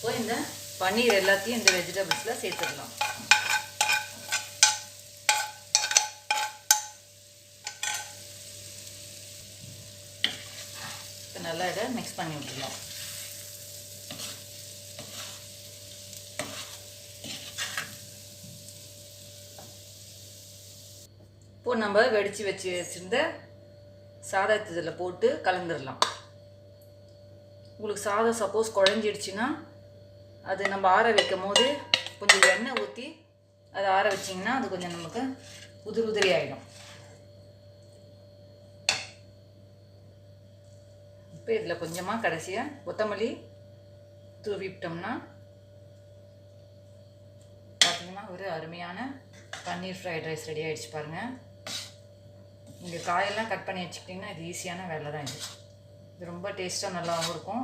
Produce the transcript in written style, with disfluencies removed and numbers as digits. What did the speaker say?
இப்போ இந்த பன்னீர் எல்லாத்தையும் இந்த வெஜிடபிள்ஸில் சேர்த்துடலாம். இப்போ நல்லா இதை மிக்ஸ் பண்ணி விட்டுடலாம். இப்போ நம்ம வெடித்து வச்சுருந்த சாதத்தை இதில் போட்டு கலந்துடலாம். உங்களுக்கு சாதம் சப்போஸ் குழஞ்சிடுச்சுன்னா அது நம்ம ஆற வைக்கும் போது கொஞ்சம் எண்ணெய் ஊற்றி அதை ஆற வச்சிங்கன்னா அது கொஞ்சம் நமக்கு உதிரி ஆகிடும். இப்போ இதில் கொஞ்சமாக கடைசியாக கொத்தமல்லி தூவிட்டோம்னா பார்த்திங்கன்னா ஒரு அருமையான பன்னீர் ஃப்ரைட் ரைஸ் ரெடி ஆகிடுச்சு பாருங்கள். நீங்கள் காயெல்லாம் கட் பண்ணி வச்சுக்கிட்டிங்கன்னா இது ஈஸியான வேலை தான். இது ரொம்ப டேஸ்ட்டாக நல்லாவும் இருக்கும்.